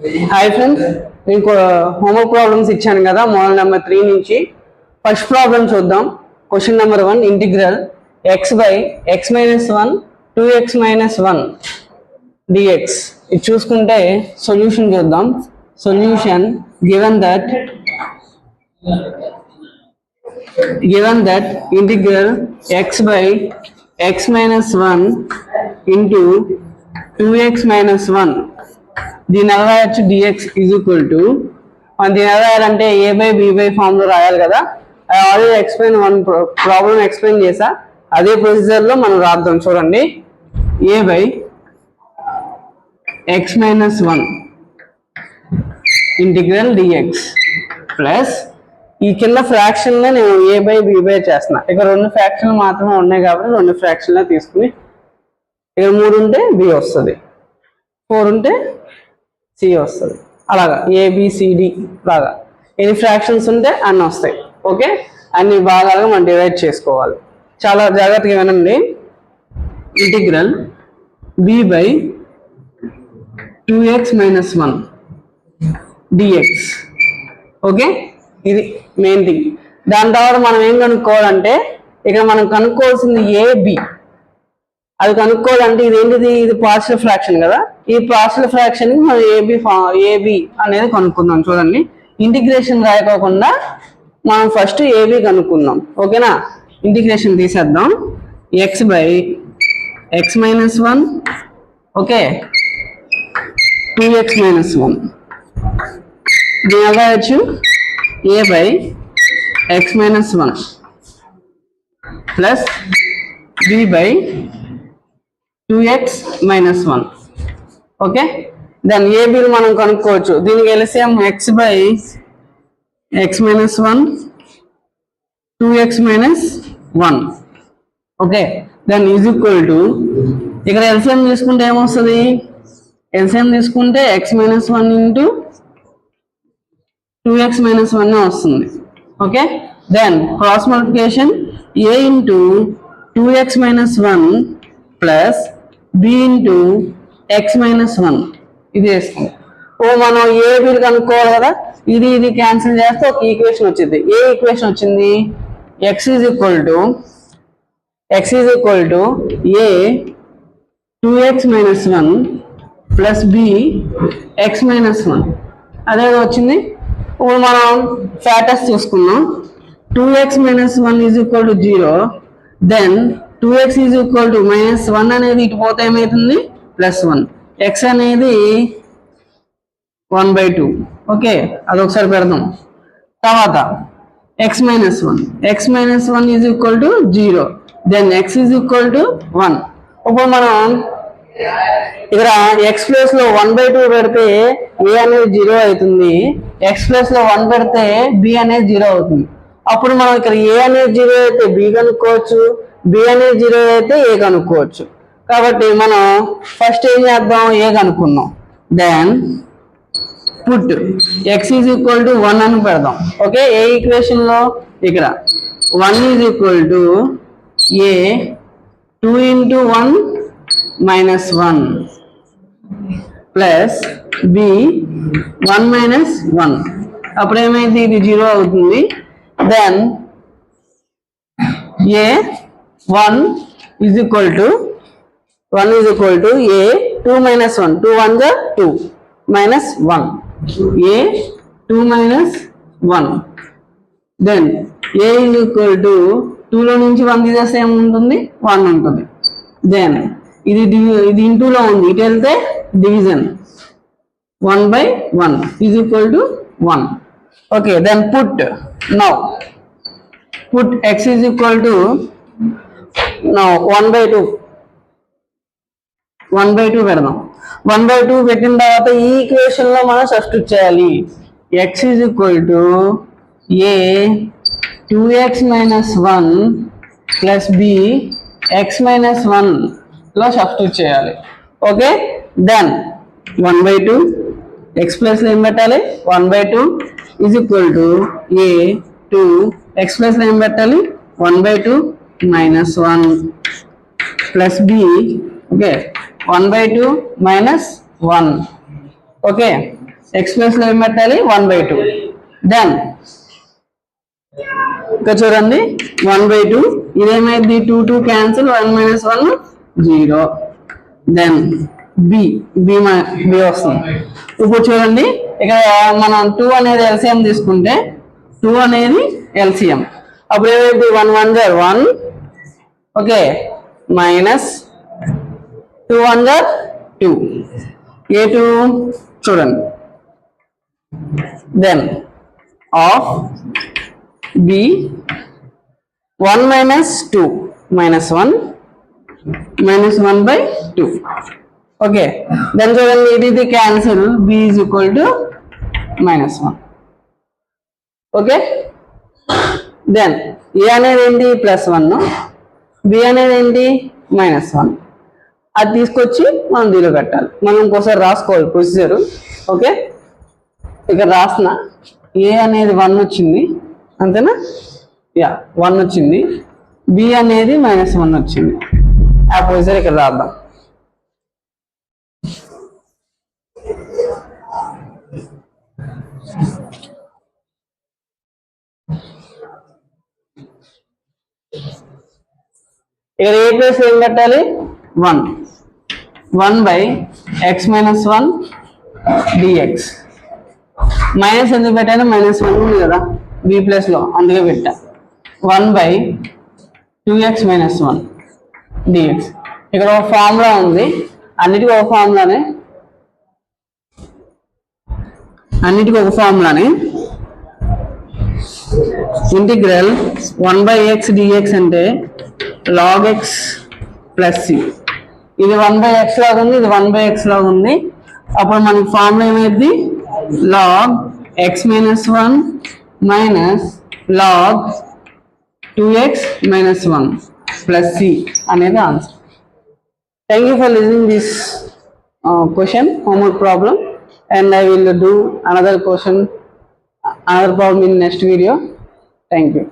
Hi friends, మీకు homework problems ఇచ్చాను కదా మోడల్ నెంబర్ 3 నుంచి. ఫస్ట్ ప్రాబ్లం చూద్దాం. Question number 1, integral x by x minus 1 2x minus 1 dx. ఇది చూసుకుంటే సొల్యూషన్ చూద్దాం. Solution given that integral x by x minus 1 into 2x minus 1 దీని ఎలా రాయొచ్చు, dx ఈజ్ ఈక్వల్ టు దీని ఎలా రాయాలంటే a బై b బై ఫామ్లో రాయాలి కదా. ఐ ఆల్రెడీ ప్రాబ్లం ఎక్స్ప్లెయిన్ చేసా, అదే ప్రొసీజర్లో మనం రాద్దాం. చూడండి, a by x minus 1 integral dx plus ఈ కింద ఫ్రాక్షన్లో నేను a బై b బై చేస్తున్నా. ఇక్కడ 2 ఫ్రాక్షన్లు మాత్రమే ఉన్నాయి కాబట్టి 2 ఫ్రాక్షన్లే తీసుకుని, ఇక్కడ 3 ఉంటే b వస్తుంది, 4 ఉంటే సి వస్తుంది. అలాగా ఏబిసిడి లాగా ఎన్ని ఫ్రాక్షన్స్ ఉంటే అన్నీ వస్తాయి. ఓకే, అన్ని భాగాలుగా మనం డివైడ్ చేసుకోవాలి. చాలా జాగ్రత్తగా వినండి. Integral b by 2x minus 1 dx. Okay, ఇది మెయిన్ థింగ్. దాని తర్వాత మనం ఏం కనుక్కోవాలంటే, ఇక్కడ మనం కనుక్కోవాల్సింది ఏబి. అది కనుక్కోవాలంటే ఇది ఏంటిది, ఇది పార్షియల్ ఫ్రాక్షన్ కదా. ఈ పార్షియల్ ఫ్రాక్షన్ మనం ఏబి అనేది కనుక్కుందాం. చూడండి, ఇంటిగ్రేషన్ రాయకోకుండా మనం ఫస్ట్ ఏబి కనుక్కుందాం. ఓకేనా, ఇంటిగ్రేషన్ తీసేద్దాం. X by x minus 1, okay, 2x minus 1 దీని ఎలా రాయొచ్చు, A by x minus 1 plus B by 2x minus 1. Okay, దాని ఏబిని మనం కనుక్కోవచ్చు. దీనికి LCM x by x minus 1 2x minus 1. Okay, దాని ఈజ్ ఈక్వల్ టు ఇక్కడ ఎల్సిఎం తీసుకుంటే ఏమొస్తుంది, ఎల్సిఎం తీసుకుంటే x minus 1 into 2x minus 1 వస్తుంది. Okay, then cross multiplication a into 2x minus 1 plus b into x minus 1 ఇది వేస్తుంది. మనం ఏ bill కనుక్కోవాలి కదా, ఇది క్యాన్సిల్ చేస్తే ఒక ఈక్వేషన్ వచ్చింది. ఏ ఈక్వేషన్ వచ్చింది, x is equal to a 2x minus 1 plus b x minus 1 అదే వచ్చింది. ఇప్పుడు మనం ఫ్యాక్టర్స్ చూసుకున్నాం. 2x minus 1 is equal to 0, then 2x is equal to minus 1 అనేది ఇటు పోతే ఏమవుతుంది, ప్లస్ 1. x అనేది 1/2. ఓకే, అదొకసారి పెడదాం. తర్వాత x minus 1 is equal to 0, then x is equal to 1. ఇప్పుడు మనం ఇక్కడ x ప్లేస్ లో 1/2 పెడితే a అనేది 0 అవుతుంది, x ప్లేస్ లో 1 పెడితే b అనేది 0 అవుతుంది. అప్పుడు మనం ఇక్కడ a అనేది 0 అయితే b కనుక్కోవచ్చు, b అనేది 0 అయితే a కనుక్కోవచ్చు. కాబట్టి మనం ఫస్ట్ ఏం చేద్దాం, a కనుక్కుందాం. Then put x is equal to 1 అని పెడదాం. ఓకే, ఏ ఈక్వేషన్ లో ఇక్కడ 1 is equal to a 2 into 1 minus 1 plus b 1 minus 1. అప్పుడు ఏమైంది, ఇది 0 అవుతుంది. Then a 1 is equal to a 2 minus 1, 2 1 2 minus 1, a 2 minus 1. Then a is equal to 2 లో నుంచి 1 తీసేస్తే ఏముంటుంది, 1 ఉంటుంది. దెన్ ఇది ఇంటూలో ఉంది, ఇటు వెళ్తే division 1/1 is equal to 1. Okay, then put x is equal to 1/2 పెడదాం. 1/2 పెట్టిన తర్వాత ఈ ఈక్వేషన్ లో మనం సబ్స్టిట్యూట్ చేయాలి. x is equal to a 2x minus 1 plus b x minus 1 లో సబ్స్టిట్యూట్ చేయాలి. ఓకే, దెన్ 1/2 x ప్లస్ లో ఏం పెట్టాలి, 1/2 is equal to a 2 x plus లో ఏం పెట్టాలి, 1/2 minus 1 plus b. Okay, 1/2 minus 1. Okay, X plus లో ఏం పెట్టాలి 1/2. దెన్ ఇక్కడ చూడండి 1/2 ఇదేమైంది 2 క్యాన్సిల్ 1 - 1 0. దెన్ బి వస్తుంది. ఇప్పుడు చూడండి ఇక్కడ మనం 2 అనేది ఎల్సిఎం తీసుకుంటే 2 అనేది ఎల్సిఎం అప్పుడు ఏమైంది 1 1 జర్ 1 ఓకే మైనస్ 2 1 జర్ 2 a2 చూడండి. Then of B 1 - 2 -1 -1/2 okay. Then చూడండి ఇది cancel B is equal to -1 okay. Then A అనేది ఏంటి +1 బి అనేది ఏంటి -1 అది తీసుకొచ్చి మనం దీనిలో పెట్టాలి. మనం ఇంకోసారి రాసుకోవాలి ప్రొసీజర్ ఓకే. ఇక్కడ రాసిన ఏ అనేది 1 వచ్చింది అంతేనా, యా 1 వచ్చింది. బి అనేది -1 వచ్చింది. ఆ ప్రొసీజర్ ఇక్కడ రాద్దాం. ఇక్కడ ఏ ప్లేస్ ఏం పెట్టాలి 1 1/x - 1 dx మైనస్ ఎందుకు పెట్టాను -1 ఉంది కదా బి ప్లేస్ లో అందుకే పెట్టా 1/2x - 1 dx. ఇక్కడ ఒక ఫార్ములా ఉంది, అన్నిటికీ ఒక ఫార్ములానే ఇంటిగ్రల్ 1/x dx అంటే log x ప్లస్ సి. ఇది 1/x లాగా ఉంది, ఇది 1/x లాగా ఉంది. అప్పుడు మనకి ఫార్ములా ఏమైంది log x - 1 minus log 2x - 1 plus C అనేది answer. Thank you for listening this question homework problem, and I will do another problem in next video. Thank you.